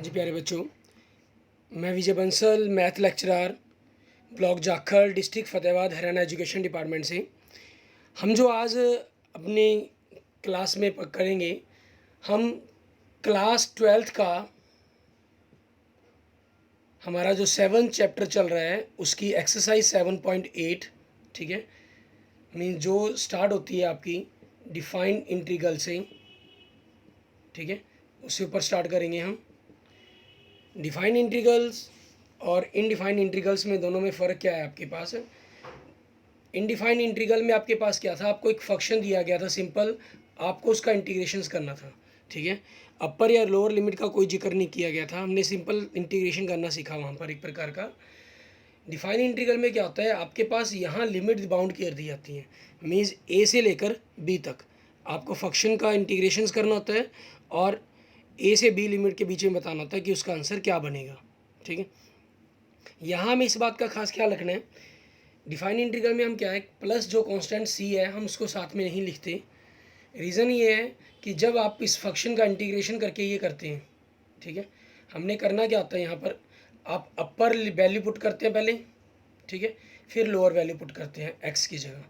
हाँ जी प्यारे बच्चों, मैं Vijay Bansal, math lecturer, block Jakhal, district Fatehabad, Haryana education department से। हम जो आज अपनी क्लास में करेंगे, हम क्लास 12th का हमारा जो 7th चैप्टर चल रहा है उसकी एक्सरसाइज 7.8, ठीक है, मीन जो स्टार्ट होती है आपकी डिफाइंड इंटीग्रल से, ठीक है, उसके ऊपर स्टार्ट करेंगे हम। डिफाइंड इंटीग्रल्स और इनडिफाइंड इंटीग्रल्स में दोनों में फ़र्क क्या है आपके पास? इनडिफाइंड इंटीग्रल में आपके पास क्या था, आपको एक फंक्शन दिया गया था सिंपल, आपको उसका इंटीग्रेशन करना था, ठीक है। अपर या लोअर लिमिट का कोई जिक्र नहीं किया गया था, हमने सिंपल इंटीग्रेशन करना सीखा वहाँ पर एक प्रकार का। डिफाइंड इंटीग्रल में क्या होता है, आपके पास यहाँ लिमिट बाउंड कर दी जाती है, मीन्स ए से लेकर बी तक आपको फंक्शन का इंटीग्रेशन करना होता है और ए से बी लिमिट के बीच में बताना होता है कि उसका आंसर क्या बनेगा, ठीक है। यहाँ हमें इस बात का खास ख्याल रखना है, डिफाइन इंटीग्रल में हम क्या है, प्लस जो कांस्टेंट सी है हम उसको साथ में नहीं लिखते। रीज़न ये है कि जब आप इस फंक्शन का इंटीग्रेशन करके ये करते हैं, ठीक है, हमने करना क्या होता है, यहाँ पर आप अपर वैल्यू पुट करते हैं पहले, ठीक है, फिर लोअर वैल्यू पुट करते हैं एक्स की जगह।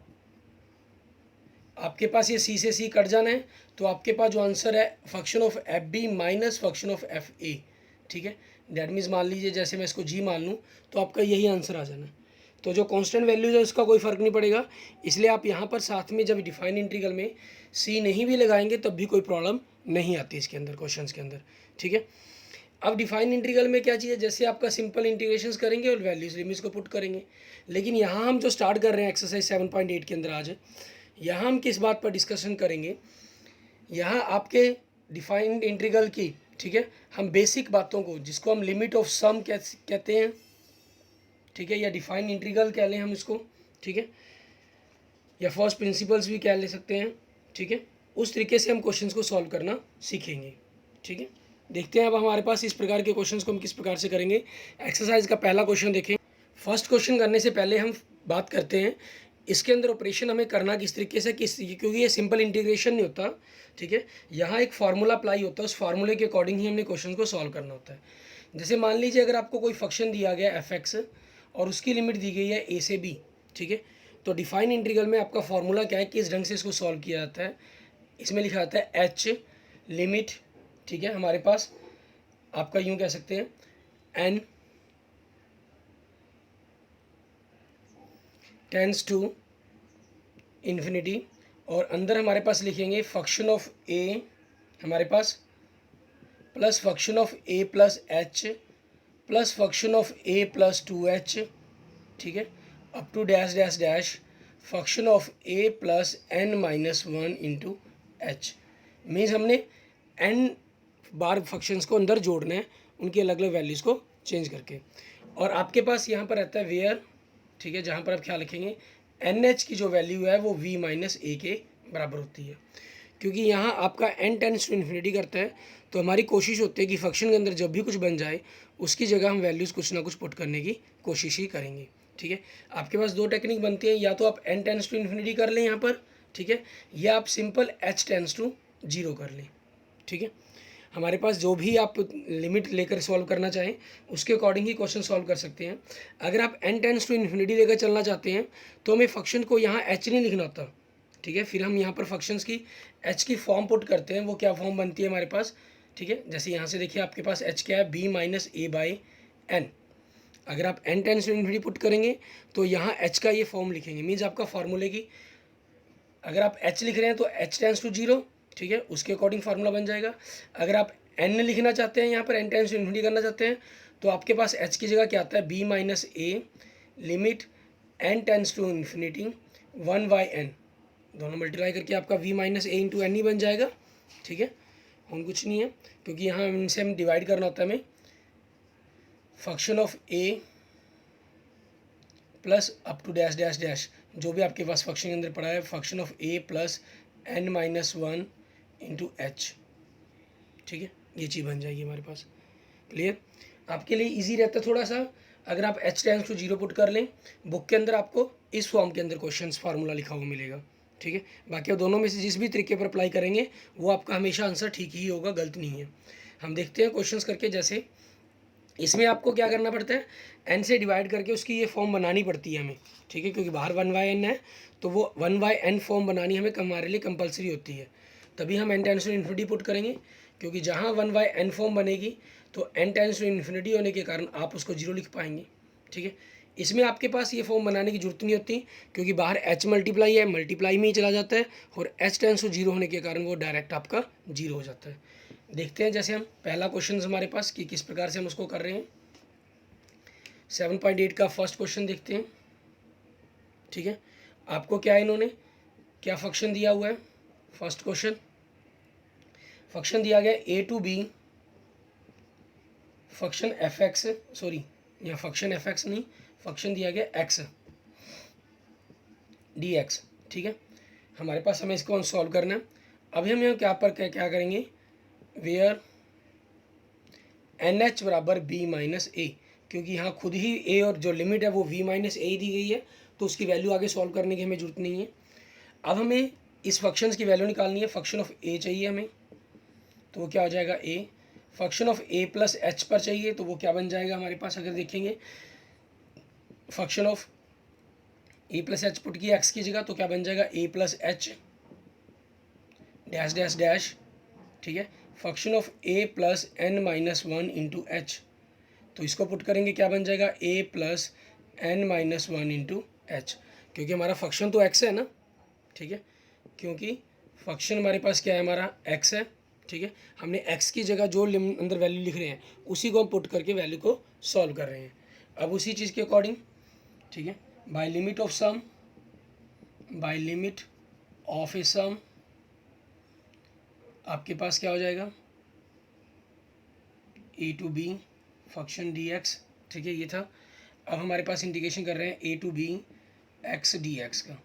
आपके पास ये सी से सी कट जाना है, तो आपके पास जो आंसर है function of f b minus function of f a, ठीक है। दैट मीन्स मान लीजिए जैसे मैं इसको जी मान लूँ तो आपका यही आंसर आ जाना है। तो जो कांस्टेंट वैल्यूज है उसका कोई फ़र्क नहीं पड़ेगा, इसलिए आप यहाँ पर साथ में जब डिफाइन इंटीग्रल में सी नहीं भी लगाएंगे तब भी कोई प्रॉब्लम नहीं आती इसके अंदर, क्वेश्चंस के अंदर, ठीक है। अब डिफाइन इंटीग्रल में क्या चीज़ है, जैसे आपका सिंपल इंटीग्रेशन करेंगे और वैल्यूज लिमिट्स को पुट करेंगे, लेकिन यहाँ हम जो स्टार्ट कर रहे हैं एक्सरसाइज 7.8 के अंदर आज, यहाँ हम किस बात पर डिस्कशन करेंगे, यहाँ आपके डिफाइंड इंटीग्रल की, ठीक है, हम बेसिक बातों को जिसको हम लिमिट ऑफ सम कहते हैं, ठीक है, या डिफाइंड इंटीग्रल कह लें हम इसको, ठीक है, या फर्स्ट प्रिंसिपल्स भी कह ले सकते हैं, ठीक है, उस तरीके से हम क्वेश्चंस को सॉल्व करना सीखेंगे, ठीक है। देखते हैं अब हमारे पास इस प्रकार के क्वेश्चंस को हम किस प्रकार से करेंगे। एक्सरसाइज का पहला क्वेश्चन देखें। फर्स्ट क्वेश्चन करने से पहले हम बात करते हैं इसके अंदर ऑपरेशन हमें करना किस तरीके से, क्योंकि ये सिंपल इंटीग्रेशन नहीं होता, ठीक है, यहाँ एक फार्मूला अप्लाई होता है, उस फार्मूले के अकॉर्डिंग ही हमने क्वेश्चन को सॉल्व करना होता है। जैसे मान लीजिए अगर आपको कोई फंक्शन दिया गया एफ एक्स और उसकी लिमिट दी गई है ए से बी, ठीक है, तो डिफाइन इंटीग्रल में आपका फार्मूला क्या है, किस ढंग से इसको सॉल्व किया जाता है, इसमें लिखा जाता है एच लिमिट, ठीक है, हमारे पास आपका यूँ कह सकते हैं एन टेंस टू इन्फिनिटी, और अंदर हमारे पास लिखेंगे फंक्शन ऑफ ए हमारे पास plus function of a plus h plus function of a plus 2h, ठीक है, up to dash dash dash function of a plus n minus 1 into h. Means हमने n बार फंक्शंस को अंदर जोड़ना है, उनकी अलग अलग वैल्यूज़ को चेंज करके। और आपके पास यहाँ पर रहता है वेयर, ठीक है, जहाँ पर आप ख्याल रखेंगे एन एच की जो वैल्यू है वो वी माइनस ए के बराबर होती है, क्योंकि यहाँ आपका एन टेंस टू इन्फिनिटी करता है, तो हमारी कोशिश होती है कि फंक्शन के अंदर जब भी कुछ बन जाए उसकी जगह हम वैल्यूज़ कुछ ना कुछ पुट करने की कोशिश ही करेंगे, ठीक है। आपके पास दो टेक्निक बनती है, या तो आप एन टेंस टू इन्फिनिटी कर लें यहाँ पर, ठीक है, या आप सिंपल एच टेंस टू 0 कर लें, ठीक है। हमारे पास जो भी आप लिमिट लेकर सॉल्व करना चाहें उसके अकॉर्डिंग ही क्वेश्चन सॉल्व कर सकते हैं। अगर आप एन टेंस टू इन्फिनिटी लेकर चलना चाहते हैं तो हमें फंक्शन को यहाँ एच नहीं लिखना होता, ठीक है, फिर हम यहाँ पर फंक्शंस की एच की फॉर्म पुट करते हैं। वो क्या फॉर्म बनती है हमारे पास, ठीक है, जैसे यहाँ से देखिए आपके पास एच क्या है, b minus a by n. अगर आप n tends to infinity put करेंगे तो यहाँ एच का ये फॉर्म लिखेंगे, मीन्स आपका फार्मूले की, अगर आप एच लिख रहे हैं तो एच टेंस टू 0, ठीक है, उसके अकॉर्डिंग फार्मूला बन जाएगा। अगर आप एन लिखना चाहते हैं, यहाँ पर एन टेंस टू इन्फिनिटी करना चाहते हैं, तो आपके पास एच की जगह क्या आता है, b minus a limit n tends to infinity 1 by n, दोनों मल्टीप्लाई करके आपका v minus a into n ही बन जाएगा, ठीक है। हम कुछ नहीं है, क्योंकि यहाँ इनसे हम डिवाइड करना होता है हमें function of a plus up to dash dash dash, जो भी आपके पास फंक्शन के अंदर पड़ा है, function of a plus n minus 1 into h, ठीक है, ये चीज़ बन जाएगी हमारे पास। क्लियर? आपके लिए इजी रहता है थोड़ा सा अगर आप एच टेंस टू 0 पुट कर लें। बुक के अंदर आपको इस फॉर्म के अंदर क्वेश्चंस फार्मूला लिखा हुआ मिलेगा, ठीक है। बाकी आप दोनों में से जिस भी तरीके पर अप्लाई करेंगे वो आपका हमेशा आंसर ठीक ही होगा, गलत नहीं है। हम देखते हैं क्वेश्चंस करके। जैसे इसमें आपको क्या करना पड़ता है, n से डिवाइड करके उसकी ये फॉर्म बनानी पड़ती है हमें, ठीक है, क्योंकि बाहर 1/n है तो वो 1/n फॉर्म बनानी हमें हमारे लिए कंपलसरी होती है। तभी हम n tends to infinity put करेंगे, क्योंकि जहाँ 1/n फॉर्म बनेगी तो n टेंस टू इन्फिनिटी होने के कारण आप उसको 0 लिख पाएंगे, ठीक है। इसमें आपके पास ये फॉर्म बनाने की जरूरत नहीं होती, क्योंकि बाहर h मल्टीप्लाई है, मल्टीप्लाई में ही चला जाता है, और h टेंस टू 0 होने के कारण वो डायरेक्ट आपका 0 हो जाता है। देखते हैं जैसे हम पहला क्वेश्चन हमारे पास कि किस प्रकार से हम उसको कर रहे हैं। 7.8 का फर्स्ट क्वेश्चन देखते हैं, ठीक है। आपको क्या इन्होंने क्या फंक्शन दिया हुआ है। फर्स्ट क्वेश्चन फंक्शन दिया गया a to b, function f x, sorry यहाँ फंक्शन एफ एक्स नहीं, फंक्शन दिया गया x dx, ठीक है। हमारे पास हमें इसको सॉल्व करना है। अभी हम यहाँ क्या करेंगे, वेयर एन एच बराबर बी माइनस ए, क्योंकि यहाँ खुद ही ए और जो लिमिट है वो v माइनस ए दी गई है, तो उसकी वैल्यू आगे सॉल्व करने की हमें जरूरत नहीं है। अब हमें इस फंक्शन की वैल्यू निकालनी है, फंक्शन ऑफ ए चाहिए हमें, तो वो क्या हो जाएगा a। Function of a plus H पर चाहिए, तो वो क्या बन जाएगा हमारे पास, अगर देखेंगे function of a plus H put किया x की जगह, तो क्या बन जाएगा a plus H dash dash dash, ठीक है। Function of a plus n minus 1 into H, तो इसको पुट करेंगे क्या बन जाएगा a plus n minus 1 into H, क्योंकि हमारा फंक्शन तो x है ना, ठीक है, क्योंकि फंक्शन हमारे पास क्या है, हमारा x है, ठीक है। हमने x की जगह जो अंदर वैल्यू लिख रहे हैं उसी को हम पुट करके वैल्यू को सॉल्व कर रहे हैं। अब उसी चीज़ के अकॉर्डिंग, ठीक है, by limit of sum, by limit of a sum आपके पास क्या हो जाएगा, a to b function dx, ठीक है, ये था। अब हमारे पास इंटीग्रेशन कर रहे हैं a to b x dx का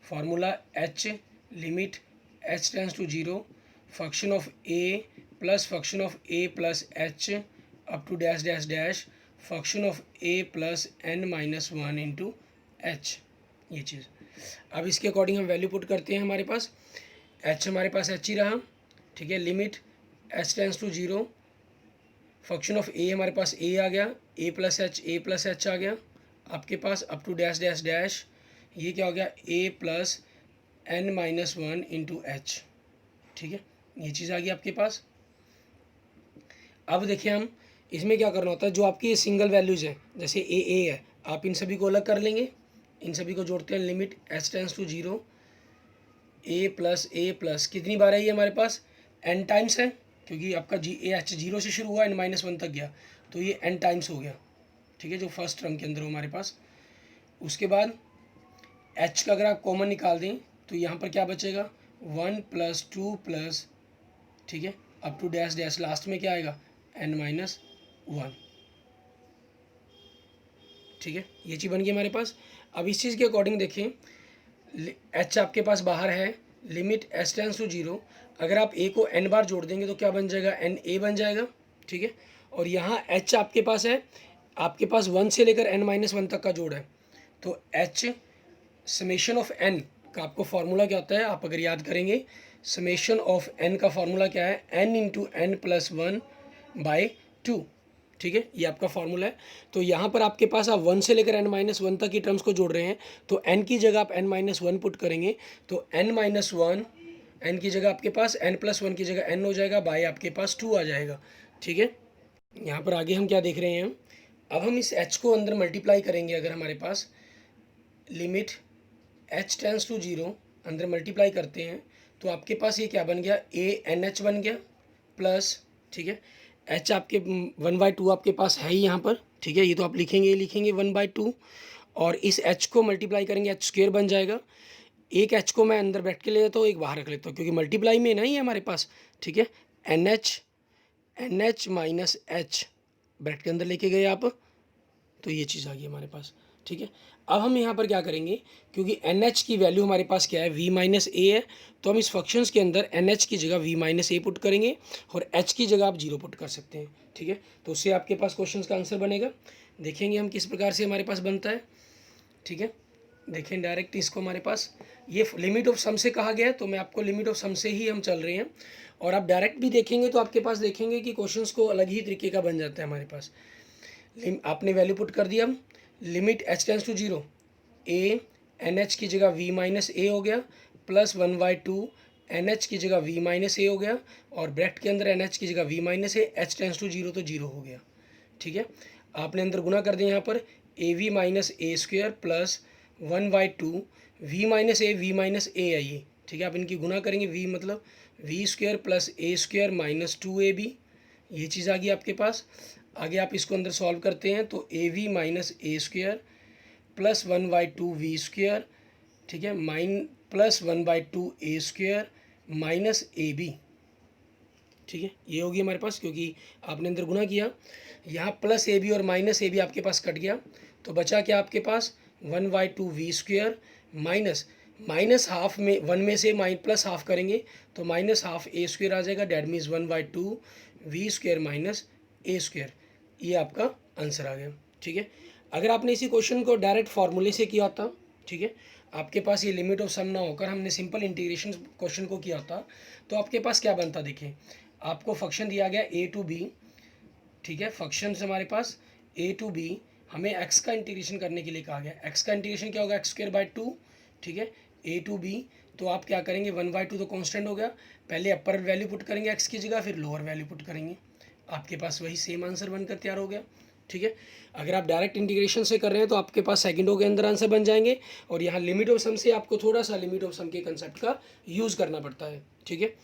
formula h limit h tends to 0 function of a plus function of a plus h up to dash dash dash function of a plus n minus 1 into h, ये चीज़। अब इसके according हम value put करते हैं। हमारे पास h हमारे पास h ही रहा, ठीक है, limit h tends to 0 function of a हमारे पास a आ गया, a प्लस एच आ गया आपके पास, up to dash dash dash, ये क्या हो गया a plus n minus 1 into h, ठीक है, ये चीज़ आ गई आपके पास। अब देखिए हम इसमें क्या करना होता है, जो आपकी सिंगल वैल्यूज़ हैं, जैसे a है, आप इन सभी को अलग कर लेंगे, इन सभी को जोड़ते हैं, limit h tends to 0 a plus कितनी बार है ये हमारे पास n टाइम्स है, क्योंकि आपका h 0 से शुरू हुआ n माइनस 1 तक गया, तो ये n टाइम्स हो गया, ठीक है, जो फर्स्ट टर्म के अंदर हो हमारे पास। उसके बाद h का अगर आप कॉमन निकाल दें तो यहाँ पर क्या बचेगा 1 प्लस 2 प्लस, ठीक है, up to dash dash, last में क्या आएगा n माइनस 1, ठीक है, ये चीज़ बन गई हमारे पास। अब इस चीज़ के अकॉर्डिंग देखें, h आपके पास बाहर है, लिमिट h टेंस टू 0, अगर आप a को n बार जोड़ देंगे तो क्या बन जाएगा n a बन जाएगा, ठीक है। और यहाँ h आपके पास है, आपके पास 1 से लेकर n माइनस 1 तक का जोड़ है, तो h समेशन ऑफ n का आपको फार्मूला क्या होता है, आप अगर याद करेंगे समेशन ऑफ n का फार्मूला क्या है, n into n plus 1 by 2, ठीक है, ये आपका फार्मूला है। तो यहाँ पर आपके पास आप 1 से लेकर n माइनस 1 तक की टर्म्स को जोड़ रहे हैं, तो n की जगह आप n माइनस 1 पुट करेंगे, तो n माइनस 1, n की जगह आपके पास n प्लस 1 की जगह n हो जाएगा, बाई आपके पास 2 आ जाएगा, ठीक है। यहाँ पर आगे हम क्या देख रहे हैं, अब हम इस h को अंदर मल्टीप्लाई करेंगे, अगर हमारे पास लिमिट h टेंस टू 0 अंदर मल्टीप्लाई करते हैं, तो आपके पास ये क्या बन गया a n h बन गया प्लस, ठीक है, h आपके 1/2 आपके पास है ही यहाँ पर, ठीक है, ये तो आप लिखेंगे 1/2, और इस h को मल्टीप्लाई करेंगे h स्क्वेयर बन जाएगा। एक h को मैं अंदर बैठ के ले लेता हूँ, एक बाहर रख लेता हूँ, क्योंकि मल्टीप्लाई में नहीं है हमारे पास, ठीक है, n h minus h bracket के अंदर लेके गए आप, तो ये चीज़ आ गई हमारे पास, ठीक है। अब हम यहाँ पर क्या करेंगे, क्योंकि एन एच की वैल्यू हमारे पास क्या है v माइनस ए है, तो हम इस फंक्शंस के अंदर एन एच की जगह v माइनस ए पुट करेंगे, और h की जगह आप 0 पुट कर सकते हैं, ठीक है। तो उससे आपके पास क्वेश्चन का आंसर बनेगा। देखेंगे हम किस प्रकार से हमारे पास बनता है, ठीक है। देखें डायरेक्ट इसको, हमारे पास ये लिमिट ऑफ सम से कहा गया है, तो मैं आपको लिमिट ऑफ सम से ही हम चल रहे हैं, और आप डायरेक्ट भी देखेंगे तो आपके पास देखेंगे कि क्वेश्चंस को अलग ही तरीके का बन जाता है हमारे पास। आपने वैल्यू पुट कर दिया, limit h tends to zero, a n h की जगह वी माइनस ए हो गया, प्लस 1/2 एन एच की जगह वी माइनस ए हो गया, और ब्रैकेट के अंदर एन एच की जगह v minus a, h tends to zero तो जीरो हो गया। ठीक है, आपने अंदर गुना कर दिया यहाँ पर a v minus a square plus 1/2 v minus a आइए। ठीक है, आप इनकी गुना करेंगे, वी मतलब v square plus a square minus 2ab, ये चीज़ आ गई आपके पास। आगे आप इसको अंदर सॉल्व करते हैं तो a v minus a square plus 1/2 v square, ठीक है, plus 1/2 a square minus a b. ठीक है, ये होगी हमारे पास, क्योंकि आपने अंदर गुना किया, यहाँ प्लस ए बी और माइनस ए बी आपके पास कट गया, तो बचा क्या आपके पास 1/2 वी स्क्वेयर माइनस हाफ में 1 में से प्लस हाफ करेंगे तो माइनस हाफ ए स्क्वेयर आ जाएगा, that means 1/2 v square minus a square. ये आपका आंसर आ गया। ठीक है, अगर आपने इसी क्वेश्चन को डायरेक्ट फार्मूले से किया होता, ठीक है, आपके पास ये लिमिट ऑफ सम ना होकर हमने सिंपल इंटीग्रेशन क्वेश्चन को किया होता, तो आपके पास क्या बनता, देखें आपको फंक्शन दिया गया ए टू बी। ठीक है, फंक्शन से हमारे पास ए टू बी, हमें एक्स का इंटीग्रेशन करने के लिए कहा गया। एक्स का इंटीग्रेशन क्या होगा, x²/2। ठीक है, ए टू बी, तो आप क्या करेंगे 1/2 तो कांस्टेंट हो गया, पहले अपर वैल्यू पुट करेंगे एक्स की जगह, फिर लोअर वैल्यू पुट करेंगे, आपके पास वही सेम आंसर बनकर तैयार हो गया। ठीक है, अगर आप डायरेक्ट इंटीग्रेशन से कर रहे हैं तो आपके पास सेकंडों के अंदर आंसर बन जाएंगे, और यहाँ लिमिट ऑफ सम से आपको थोड़ा सा लिमिट ऑफ सम के कंसेप्ट का यूज़ करना पड़ता है। ठीक है,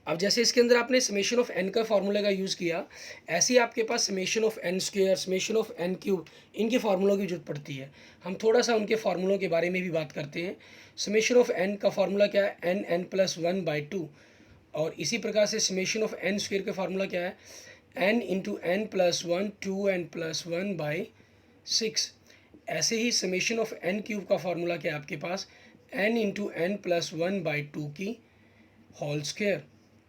अब जैसे इसके अंदर आपने समेशन ऑफ एन का फार्मूला का यूज़ किया, ऐसे ही आपके पास summation of n square, summation of n cube, इनके फार्मूलों की जरूरत पड़ती है। हम थोड़ा सा उनके फार्मूलों के बारे में भी बात करते हैं। समेशन ऑफ एन का फार्मूला क्या है, n+1/2, और इसी प्रकार से समेशन ऑफ एन स्क्वेयर का फार्मूला क्या है, n×n+1 2n+1/6। ऐसे ही समेशन ऑफ एन क्यूब का फार्मूला क्या है आपके पास, n×n+1/2 की होल स्क्वेयर।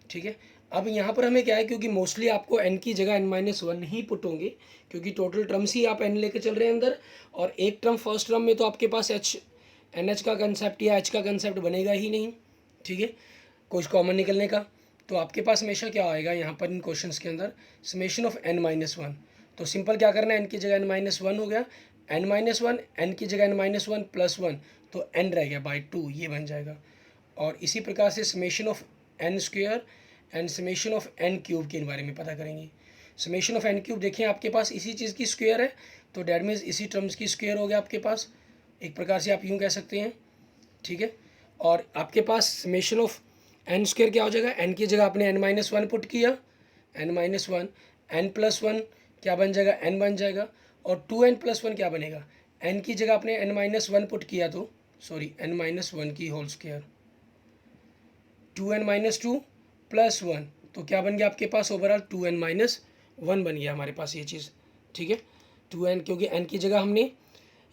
ठीक है, अब यहाँ पर हमें क्या है, क्योंकि मोस्टली आपको n की जगह n-1 ही पुट होंगे, क्योंकि टोटल टर्म्स ही आप n लेके चल रहे हैं अंदर, और एक टर्म फर्स्ट टर्म में तो आपके पास NH का कंसेप्ट या H का कंसेप्ट बनेगा ही नहीं। ठीक है, कुछ कॉमन निकलने का, तो आपके पास हमेशा क्या आएगा यहाँ पर इन क्वेश्चंस के अंदर, समेशन ऑफ n-1। तो सिंपल क्या करना है, n की जगह n-1 हो गया, n-1, n की जगह n-1 + 1, तो n रह गया बाई 2, ये बन जाएगा। और इसी प्रकार से summation of n square and summation of n cube के बारे में पता करेंगे। समेशन ऑफ एन क्यूब देखें आपके पास इसी चीज़ की स्क्वायर है, तो डैट मीन्स इसी टर्म्स की स्क्वायर हो गया आपके पास, एक प्रकार से आप यूँ कह सकते हैं। ठीक है, और आपके पास समेशन ऑफ एन स्क्वायर क्या हो जाएगा, एन की जगह आपने n-1 पुट किया, n-1, n+1 क्या बन जाएगा, n बन जाएगा, और 2n+1 क्या बनेगा, n की जगह आपने n-1 पुट किया तो n-1 की होल स्क्वायर, 2n-2 + 1, तो क्या बन गया आपके पास ओवरऑल 2n-1 बन गया हमारे पास ये चीज़। ठीक है, 2n, क्योंकि n की जगह हमने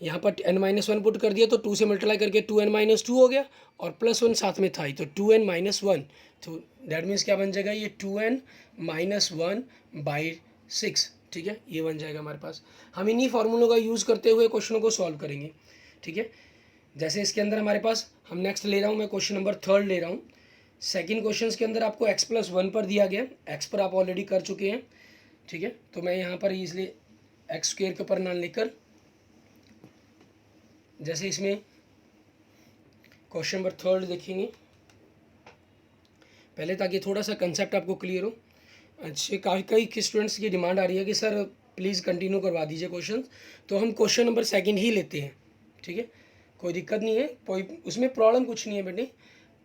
यहाँ पर n-1 पुट कर दिया, तो 2 से मल्टीप्लाई करके 2n-2 हो गया, और +1 साथ में था ही, तो 2n-1, तो डैट मीन्स क्या बन जाएगा, ये 2n-1/6। ठीक है, ये बन जाएगा हमारे पास। हम इन्हीं फार्मूलों का यूज़ करते हुए क्वेश्चनों को सॉल्व करेंगे। ठीक है, जैसे इसके अंदर हमारे पास, हम नेक्स्ट ले रहा हूँ, मैं क्वेश्चन नंबर 3 ले रहा हूँ। सेकंड क्वेश्चन के अंदर आपको x+1 पर दिया गया, x पर आप ऑलरेडी कर चुके हैं। ठीक है, तो मैं यहाँ पर इसलिए x² के ऊपर ना लेकर, जैसे इसमें क्वेश्चन नंबर 3 देखेंगे पहले, ताकि थोड़ा सा कंसेप्ट आपको क्लियर हो। अच्छे, कई स्टूडेंट्स की डिमांड आ रही है कि सर प्लीज़ कंटिन्यू करवा दीजिए क्वेश्चन, तो हम क्वेश्चन नंबर 2 ही लेते हैं। ठीक है, कोई दिक्कत नहीं है, कोई उसमें प्रॉब्लम कुछ नहीं है बेटे,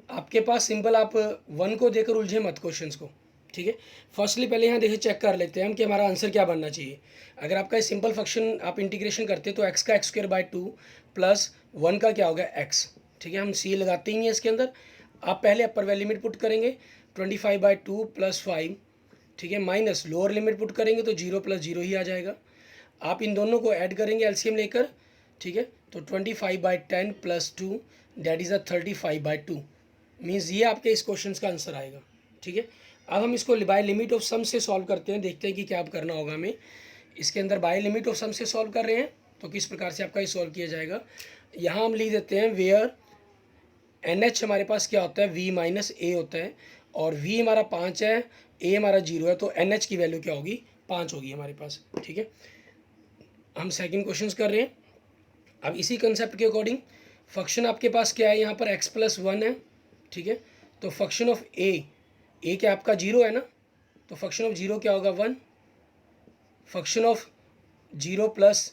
आपके पास सिंपल आप 1 को देकर उलझे मत क्वेश्चंस को। ठीक है, फर्स्टली पहले यहाँ देखिए चेक कर लेते हैं हम कि हमारा आंसर क्या बनना चाहिए। अगर आपका सिंपल फंक्शन आप इंटीग्रेशन करते तो x का x²/2 + 1 का क्या होगा x। ठीक है, हम सी लगाते ही नहीं है इसके अंदर। आप पहले अपर वैल्यू लिमिट पुट करेंगे 25/2 + 5, ठीक है, माइनस लोअर लिमिट पुट करेंगे तो 0 + 0 ही आ जाएगा। आप इन दोनों को ऐड करेंगे एलसीएम लेकर। ठीक है, तो 25/10 + 2 दैट इज़ 35/2, मीन्स ये आपके इस क्वेश्चन का आंसर आएगा। ठीक है, अब हम इसको बाय लिमिट ऑफ सम से सॉल्व करते हैं, देखते हैं कि क्या करना होगा हमें। इसके अंदर बाय लिमिट ऑफ सम से सॉल्व कर रहे हैं, तो किस प्रकार से आपका ये सॉल्व किया जाएगा। यहाँ हम लिख देते हैं वेयर NH हमारे पास क्या होता है, V - A होता है, और v हमारा 5 है, a हमारा 0 है, तो NH की वैल्यू क्या होगी, 5 होगी हमारे पास। ठीक है, हम सेकंड क्वेश्चन कर रहे हैं। अब इसी कंसेप्ट के अकॉर्डिंग फंक्शन आपके पास क्या है, यहाँ पर x+1 है। ठीक है, तो फंक्शन ऑफ a क्या आपका 0 है ना, तो फंक्शन ऑफ 0 क्या होगा, 1। फंक्शन ऑफ 0 प्लस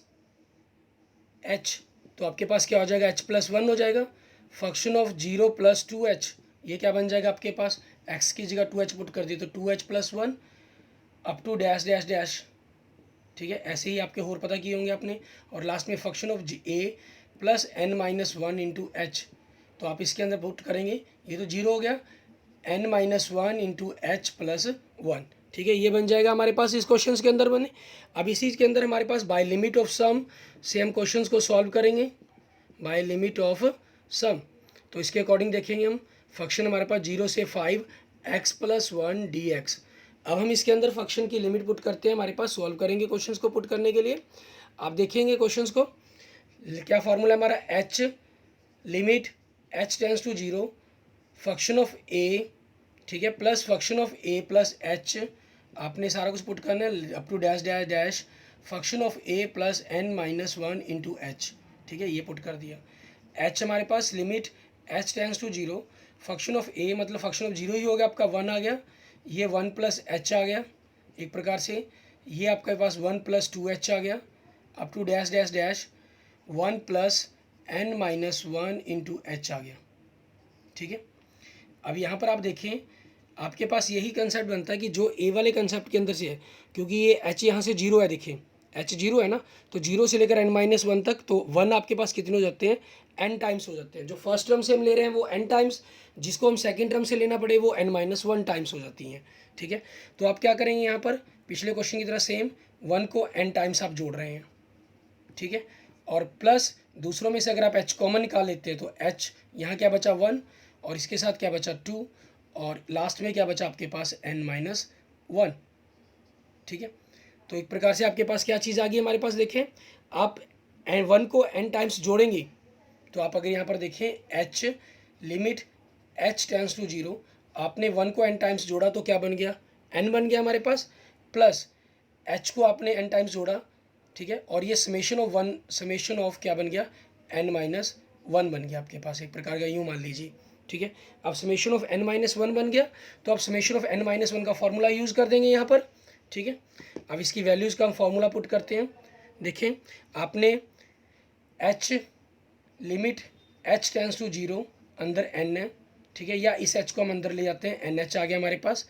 h, तो आपके पास क्या हो जाएगा, h+1 हो जाएगा। फंक्शन ऑफ 0 प्लस 2h, ये क्या बन जाएगा आपके पास, x की जगह 2h पुट कर दिए तो 2h+1 up to dash dash dash. ठीक है, ऐसे ही आपके और पता किए होंगे आपने। और लास्ट में function of a plus n-1 into H, तो आप इसके अंदर पुट करेंगे, ये तो 0 हो गया, n-1 इंटू एच प्लस 1। ठीक है, ये बन जाएगा हमारे पास इस क्वेश्चन के अंदर बने। अब इसी के अंदर हमारे पास बाय लिमिट ऑफ सम से हम क्वेश्चन को सॉल्व करेंगे, बाय लिमिट ऑफ सम। तो इसके अकॉर्डिंग देखेंगे हम, फंक्शन हमारे पास 0 से 5 x+1 dx। अब हम इसके अंदर फंक्शन की लिमिट पुट करते हैं, हमारे पास सॉल्व करेंगे क्वेश्चंस को पुट करने के लिए। आप देखेंगे क्वेश्चंस को, क्या फार्मूला हमारा, h limit h tends to 0 function of a, ठीक है, plus function of a plus h, आपने सारा कुछ पुट करना है up to dash dash dash function of a plus n-1 into h. ठीक है, ये पुट कर दिया। h हमारे पास limit h tends to 0 function of a, मतलब फंक्शन ऑफ 0 ही हो गया आपका, 1 आ गया, ये 1 प्लस h आ गया एक प्रकार से, ये आपके पास 1 प्लस 2h आ गया up to dash dash dash 1 plus n-1 into h आ गया। ठीक है, अब यहाँ पर आप देखें, आपके पास यही कंसेप्ट बनता है कि जो ए वाले कंसेप्ट के अंदर से है, क्योंकि ये h यहाँ से 0 है, देखें h 0 है ना, तो 0 से लेकर n-1 तक, तो 1 आपके पास कितने हो जाते हैं, n टाइम्स हो जाते हैं। जो फर्स्ट टर्म से हम ले रहे हैं वो n टाइम्स, जिसको हम सेकंड टर्म से लेना पड़े वो n-1 टाइम्स हो जाती हैं। ठीक है, तो आप क्या करेंगे, यहाँ पर पिछले क्वेश्चन की तरह सेम 1 को n टाइम्स आप जोड़ रहे हैं। ठीक है, और प्लस दूसरों में से अगर आप h कॉमन निकाल लेते हैं तो h यहाँ क्या बचा 1, और इसके साथ क्या बचा 2, और लास्ट में क्या बचा आपके पास n-1। ठीक है, तो एक प्रकार से आपके पास क्या चीज़ आ गई हमारे पास, देखें आप 1 को n टाइम्स जोड़ेंगे, तो आप अगर यहाँ पर देखें h limit h tends to 0, आपने 1 को n टाइम्स जोड़ा तो क्या बन गया, n बन गया हमारे पास, प्लस h को आपने n टाइम्स जोड़ा। ठीक है, और ये समेशन ऑफ क्या बन गया, n-1 बन गया आपके पास, एक प्रकार का यूँ मान लीजिए। ठीक है, अब समेशन ऑफ n-1 बन गया, तो आप समेशन ऑफ n-1 का फॉर्मूला यूज़ कर देंगे यहाँ पर। ठीक है, अब इसकी वैल्यूज़ का हम फॉर्मूला पुट करते हैं। देखें, आपने h limit h tends to 0 अंदर n है, ठीक है, या इस h को हम अंदर ले जाते हैं, NH आ गया हमारे पास,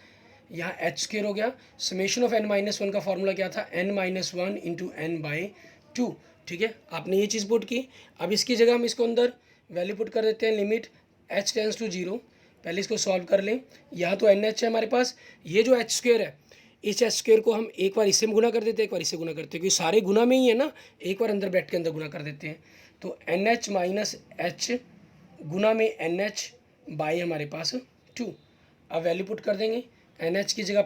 यहाँ h² हो गया। समेशन ऑफ n-1 का फॉर्मूला क्या था, n-1 इंटू n/2। ठीक है, आपने ये चीज़ पुट की। अब इसकी जगह हम इसको अंदर वैल्यू पुट कर देते हैं, लिमिट h टेंस टू 0। पहले इसको सॉल्व कर लें, यहाँ तो NH है हमारे पास, ये जो h² है, इस h² को हम एक बार इससे गुना कर देते हैं, एक बार इससे गुना करते हैं, क्योंकि सारे गुना में ही है ना, एक बार अंदर ब्रैकेट के अंदर गुना कर देते हैं। तो NH माइनस h गुना में NH बाई हमारे पास 2। अब वैल्यू पुट कर देंगे, NH की जगह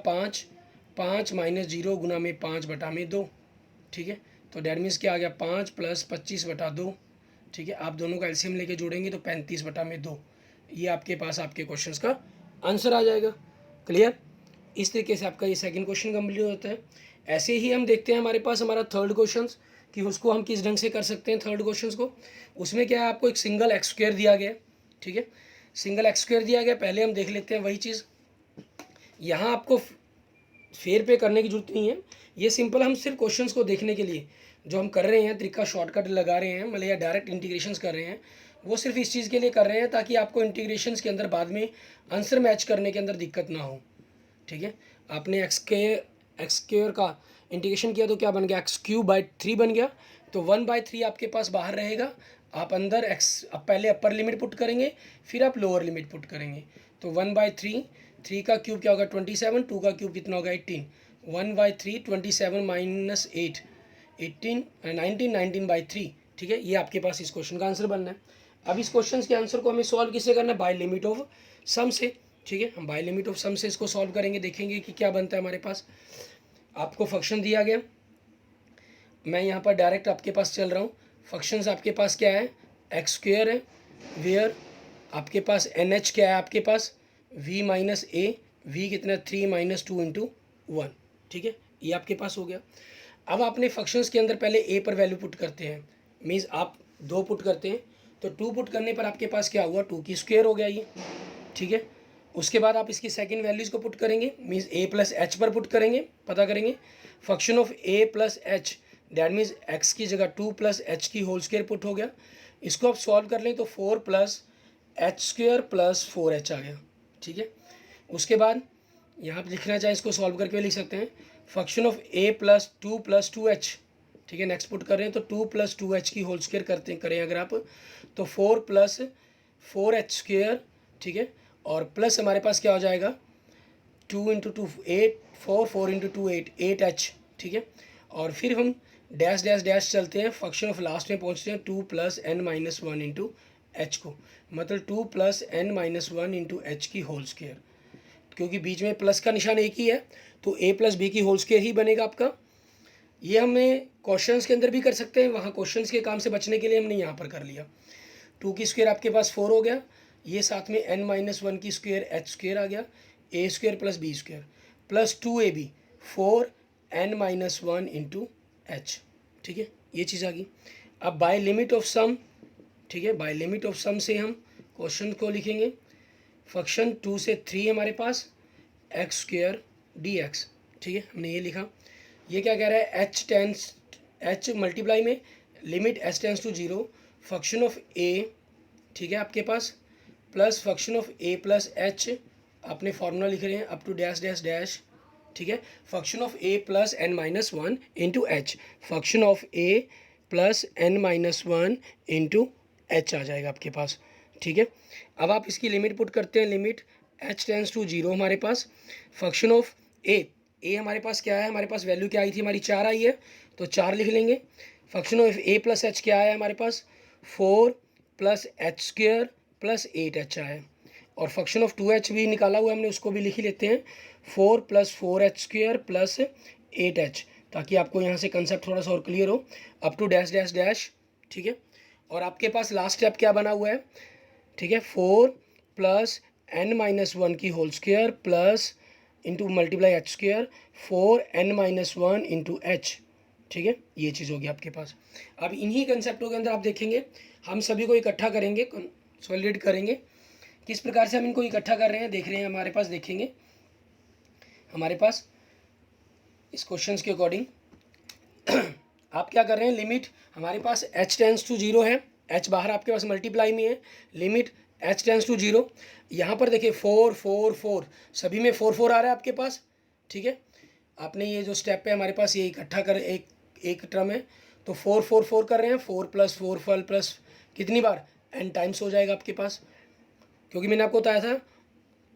5 माइनस 0 गुना में 5/2। ठीक है, तो डेट मीन्स क्या आ गया, 5 प्लस 25/2। ठीक है, आप दोनों का एलसीएम लेके जोड़ेंगे तो 35/2। ये आपके पास आपके क्वेश्चंस का आंसर आ जाएगा। क्लियर, इस तरीके से आपका ये सेकंड क्वेश्चन कंप्लीट होता है। ऐसे ही हम देखते हैं हमारे पास हमारा थर्ड क्वेश्चन, कि उसको हम किस ढंग से कर सकते हैं थर्ड क्वेश्चन को। उसमें क्या है, आपको एक सिंगल x² दिया गया। ठीक है, सिंगल x² दिया गया, पहले हम देख लेते हैं वही चीज़। यहाँ आपको फेर पे करने की जरूरत नहीं है, ये सिंपल हम सिर्फ क्वेश्चंस को देखने के लिए जो हम कर रहे हैं, तरीका शॉर्टकट लगा रहे हैं, मतलब या डायरेक्ट इंटीग्रेशंस कर रहे हैं, वो सिर्फ इस चीज़ के लिए कर रहे हैं ताकि आपको इंटीग्रेशंस के अंदर बाद में आंसर मैच करने के अंदर दिक्कत ना हो। ठीक है, आपने x² का इंटीग्रेशन किया तो क्या बन गया, x³/3 बन गया, तो 1/3 आपके पास बाहर रहेगा। आप अंदर अब पहले अपर लिमिट पुट करेंगे, फिर आप लोअर लिमिट पुट करेंगे, तो 1/3, 3 का क्यूब क्या होगा 27, 2 का क्यूब कितना होगा 18, 1/3 27 माइनस 8 18 19 ठीक है, ये आपके पास इस क्वेश्चन का आंसर बनना है। अब इस क्वेश्चन के आंसर को हमें सॉल्व किससे करना है, बाय लिमिट ऑफ सम से। ठीक है, हम बाय लिमिट ऑफ सम से इसको सॉल्व करेंगे, देखेंगे कि क्या बनता है हमारे पास। आपको फंक्शन दिया गया, मैं यहाँ पर डायरेक्ट आपके पास चल रहा हूँ। फंक्शंस आपके पास क्या है, x² है, वेयर आपके पास NH क्या है, आपके पास v माइनस ए, v कितना 3 माइनस 2 इंटू 1, ठीक है, ये आपके पास हो गया। अब आपने फंक्शंस के अंदर पहले a पर वैल्यू पुट करते हैं, मीन्स आप 2 पुट करते हैं, तो 2 पुट करने पर आपके पास क्या हुआ, 2 की स्क्वायर हो गया ये, ठीक है। उसके बाद आप इसकी सेकंड वैल्यूज़ को पुट करेंगे, मीन्स a प्लस एच पर पुट करेंगे, पता करेंगे function of a plus H, that means x की जगह 2 प्लस एच की होल स्क्वायर पुट हो गया। इसको आप सॉल्व कर लें तो 4 plus H square plus 4h आ गया, ठीक है। उसके बाद यहाँ पर लिखना चाहे इसको सॉल्व करके लिख सकते हैं function of a plus two H, ठीक है। नेक्स्ट पुट कर रहे हैं तो 2 प्लस 2h की होल स्क्वायर करें अगर आप, तो 4 प्लस 4h स्क्वायर, ठीक है, और प्लस हमारे पास क्या हो जाएगा 2 इंटू 2 8, 4 इंटू 2 8h, ठीक है। और फिर हम डैश डैश डैश चलते हैं, फंक्शन ऑफ लास्ट में पहुंचते हैं 2 plus n minus 1 into H को, मतलब 2 plus n minus 1 into H की होल स्क्वायर, क्योंकि बीच में प्लस का निशान एक ही है तो a प्लस बी की होल स्क्वायर ही बनेगा आपका। ये हमें क्वेश्चंस के अंदर भी कर सकते हैं, वहाँ क्वेश्चंस के काम से बचने के लिए हमने यहाँ पर कर लिया। 2 की स्क्वायर आपके पास 4 हो गया, ये साथ में n माइनस 1 की स्क्वायर एच स्क्वायर आ गया, a square plus b square plus 2ab 4 n minus 1 into h, ठीक है, ये चीज़ आ गई। अब बाय लिमिट ऑफ सम, ठीक है, बाय लिमिट ऑफ सम से हम क्वेश्चन को लिखेंगे, फंक्शन 2 से 3 हमारे पास एक्स स्क्वायर डी एक्स, ठीक है, हमने ये लिखा। ये क्या कह रहा है, एच मल्टीप्लाई में limit h tends to 0 function of a, ठीक है, आपके पास plus function of a plus h, आपने फार्मूला लिख रहे हैं up to dash dash dash, ठीक है, function of a plus n minus 1 into h, function of a plus n minus 1 into h आ जाएगा आपके पास, ठीक है। अब आप इसकी लिमिट पुट करते हैं, लिमिट एच टेंस टू 0 हमारे पास, फंक्शन ऑफ ए हमारे पास क्या है, हमारे पास वैल्यू क्या आई थी हमारी 4 आई है, तो 4 लिख लेंगे। Function of a plus H क्या है हमारे पास 4 plus H square plus 8h आया, और फंक्शन ऑफ 2h भी निकाला हुआ है हमने, उसको भी लिख ही लेते हैं 4 plus 4h square plus 8h, ताकि आपको यहाँ से कंसेप्ट थोड़ा सा और क्लियर हो, up to dash dash dash, ठीक है। और आपके पास लास्ट स्टेप क्या बना हुआ है, ठीक है, 4 प्लस n माइनस 1 की whole square plus into multiply h square 4 n minus 1 into h, ठीक है, ये चीज़ होगी आपके पास। अब इन्हीं कंसेप्टों के अंदर आप देखेंगे हम सभी को इकट्ठा करेंगे, कंसोलिडेट करेंगे, किस प्रकार से हम इनको इकट्ठा कर रहे हैं देख रहे हैं हमारे पास, देखेंगे हमारे पास इस क्वेश्चंस के अकॉर्डिंग आप क्या कर रहे हैं, लिमिट हमारे पास h टेंस टू 0 है, h बाहर आपके पास मल्टीप्लाई में है, लिमिट h टेंस टू 0, यहाँ पर देखिए 4 4 4 सभी में 4 4 आ रहा है आपके पास, ठीक है। आपने ये जो स्टेप है हमारे पास ये इकट्ठा कर एक टर्म है, तो 4 4 4 कर रहे हैं, 4 प्लस 4 4 प्लस कितनी बार n टाइम्स हो जाएगा आपके पास, क्योंकि मैंने आपको बताया था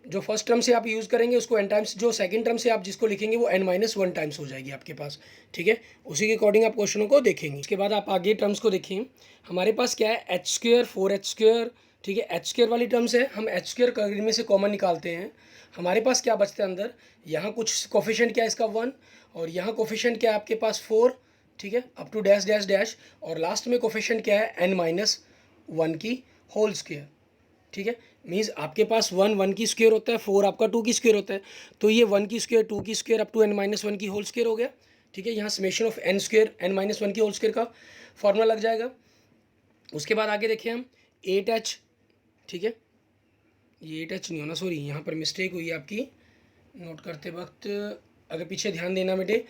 जो फर्स्ट टर्म से आप यूज़ करेंगे उसको n टाइम्स, जो सेकंड टर्म से आप जिसको लिखेंगे वो n माइनस 1 टाइम्स हो जाएगी आपके पास, ठीक है। उसी के अकॉर्डिंग आप क्वेश्चनों को देखेंगे। इसके बाद आप आगे टर्म्स को देखें, हमारे पास क्या है एच स्क्वायर 4h स्क्वायर, ठीक है, एच स्क्वायर वाली टर्म्स है, हम एच स्क्वायर में से कॉमन निकालते हैं, हमारे पास क्या बचता है अंदर, यहाँ कुछ कोफिशिएंट क्या है इसका 1, और यहाँ कोफिशिएंट क्या है आपके पास 4, ठीक है, up to dash dash dash, और लास्ट में कोफिशिएंट क्या है n माइनस 1 की होल स्क्वायर, ठीक है, मीन्स आपके पास 1 की स्क्वायर होता है, 4 आपका 2 की स्क्वायर होता है, तो ये 1 की स्क्वायर 2 की square up to n minus 1 की होल स्क्वायर हो गया, ठीक है। यहाँ summation of n square n minus 1 की होल स्क्वायर का फॉर्मूला लग जाएगा। उसके बाद आगे देखिए हम 8h, ठीक है, ये 8h नहीं होना, सॉरी यहाँ पर मिस्टेक हुई है आपकी नोट करते वक्त, अगर पीछे ध्यान देना बेटे,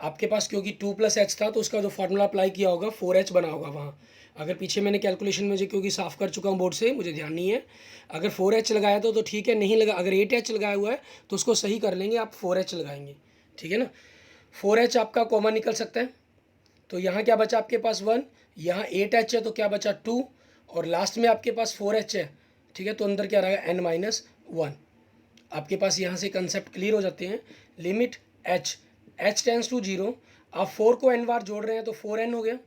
आपके पास क्योंकि 2 प्लस एच था तो उसका जो फार्मूला अप्लाई किया होगा 4h बना होगा वहाँ, अगर पीछे मैंने कैलकुलेशन मुझे क्योंकि साफ़ कर चुका हूँ बोर्ड से, मुझे ध्यान नहीं है, अगर 4h लगाया तो ठीक है, नहीं लगा, अगर 8h लगाया हुआ है तो उसको सही कर लेंगे, आप 4h लगाएंगे, ठीक है ना। 4h आपका कॉमन निकल सकता है, तो यहाँ क्या बचा आपके पास 1, यहाँ 8h है तो क्या बचा 2, और लास्ट में आपके पास 4h है, ठीक है, तो अंदर क्या रहेगा n माइनस 1। आपके पास यहाँ से कंसेप्ट क्लियर हो जाते हैं, लिमिट h टेंस टू 0, आप 4 को n बार जोड़ रहे हैं तो 4n हो गया,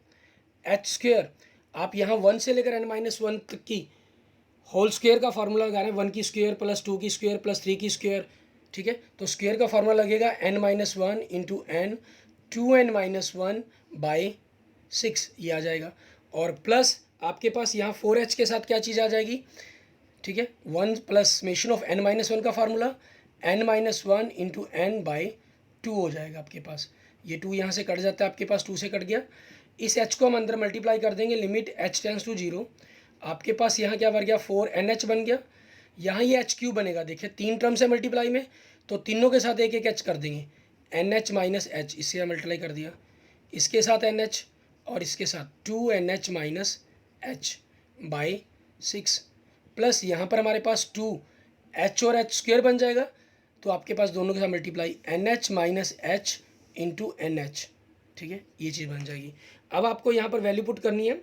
एच स्क्वायर आप यहाँ 1 से लेकर n माइनस 1 तक की होल स्क्वायर का फार्मूला लगा रहे हैं, 1 की स्क्वायर प्लस 2 की स्क्वायर प्लस 3 की स्क्वायर, ठीक है, तो स्क्वायर का फार्मूला लगेगा n minus 1 into n 2n minus 1 by 6, ये आ जाएगा, और प्लस आपके पास यहाँ 4h के साथ क्या चीज़ आ जाएगी, ठीक है। 1 प्लस समेशन ऑफ n-1 का formula n-1 into n by 2 हो जाएगा आपके पास। ये 2 यहाँ से कट जाता है, आपके पास 2 से कट गया। इस h को हम अंदर मल्टीप्लाई कर देंगे, लिमिट h टेंस टू 0। आपके पास यहाँ क्या बन गया, 4nh बन गया। यहाँ ये एच क्यू बनेगा, देखिए 3 टर्म्स है मल्टीप्लाई में, तो तीनों के साथ एक एक एच कर देंगे। NH माइनस एच, इससे मल्टीप्लाई कर दिया, इसके साथ NH और इसके साथ 2NH minus H by 6 plus यहाँ पर हमारे पास 2H और H स्क्वेयर बन जाएगा, तो आपके पास दोनों के साथ multiply NH minus H into NH, ठीक है, ये चीज़ बन जाएगी। अब आपको यहाँ पर वैल्यू पुट करनी है,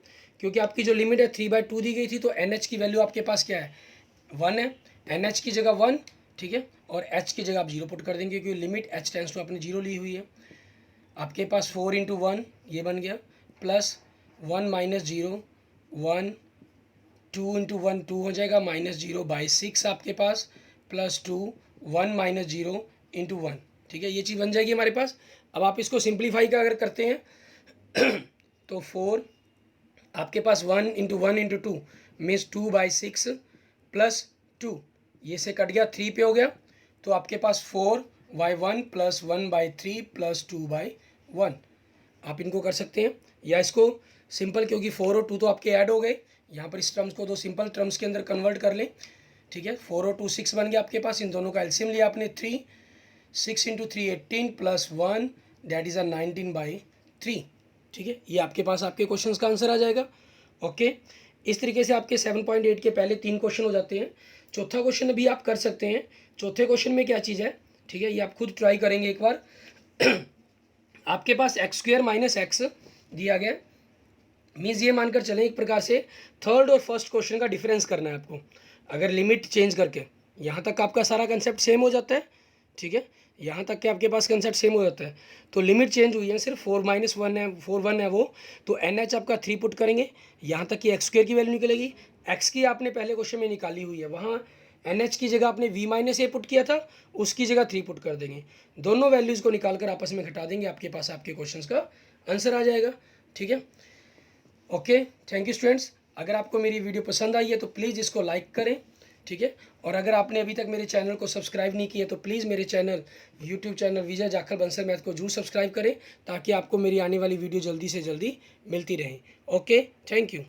क्योंकि आपकी जो लिमिट है 3/2 दी गई थी, तो NH की वैल्यू आपके पास क्या है, 1 है। NH की जगह 1, ठीक है, और H की जगह आप 0 पुट कर देंगे, क्योंकि लिमिट H टेंस टू आपने 0 ली हुई है। आपके पास 4 इंटू 1 ये बन गया, प्लस 1 माइनस 0 1, 2 इंटू 1 2 हो जाएगा, माइनस 0 बाई 6 आपके पास, प्लस 2 1 माइनस 0 इंटू 1, ठीक है, ये चीज़ बन जाएगी हमारे पास। अब आप इसको सिंप्लीफाई का अगर करते हैं तो 4 आपके पास 1 इंटू 1 इंटू 2 मीन्स 2/6 प्लस 2, ये से कट गया, 3 पे हो गया, तो आपके पास 4/1 प्लस 1/3 प्लस 2/1। आप इनको कर सकते हैं, या इसको सिंपल, क्योंकि 4 और 2 तो आपके ऐड हो गए, यहाँ पर इस टर्म्स को दो सिंपल टर्म्स के अंदर कन्वर्ट कर लें, ठीक है। 4 और 2 6 बन गया आपके पास, इन दोनों का एलसीएम लिया आपने 3, 6 इंटू 3 18 प्लस 1 दैट इज़ 19/3, ठीक है। ये आपके पास आपके क्वेश्चंस का आंसर आ जाएगा। ओके, इस तरीके से आपके 7.8 के पहले 3 क्वेश्चन हो जाते हैं। चौथा क्वेश्चन भी आप कर सकते हैं। चौथे क्वेश्चन में क्या चीज़ है, ठीक है, ये आप खुद ट्राई करेंगे एक बार। आपके पास x² माइनस एक्स दिया गया, मीन्स ये मानकर चलें एक प्रकार से थर्ड और फर्स्ट क्वेश्चन का डिफरेंस करना है आपको। अगर लिमिट चेंज करके यहाँ तक आपका सारा कंसेप्ट सेम हो जाता है, ठीक है, यहाँ तक के आपके पास कंसेप्ट सेम हो जाता है, तो लिमिट चेंज हुई है, सिर्फ 4-1 है, 4 1 है वो, तो NH आपका 3 पुट करेंगे, यहाँ तक कि x² की वैल्यू निकलेगी। x की आपने पहले क्वेश्चन में निकाली हुई है, वहाँ NH की जगह आपने v-a पुट किया था, उसकी जगह 3 पुट कर देंगे, दोनों वैल्यूज़ को निकाल कर आपस में घटा देंगे, आपके पास आपके क्वेश्चन का आंसर आ जाएगा, ठीक है। Okay, thank you students. अगर आपको मेरी वीडियो पसंद आई है तो प्लीज़ इसको लाइक करें, ठीक है, और अगर आपने अभी तक मेरे चैनल को सब्सक्राइब नहीं किया तो प्लीज़ मेरे चैनल यूट्यूब चैनल विजय जाखड़ बंसल मैथ को जरूर सब्सक्राइब करें, ताकि आपको मेरी आने वाली वीडियो जल्दी से जल्दी मिलती रहे। Okay, thank you.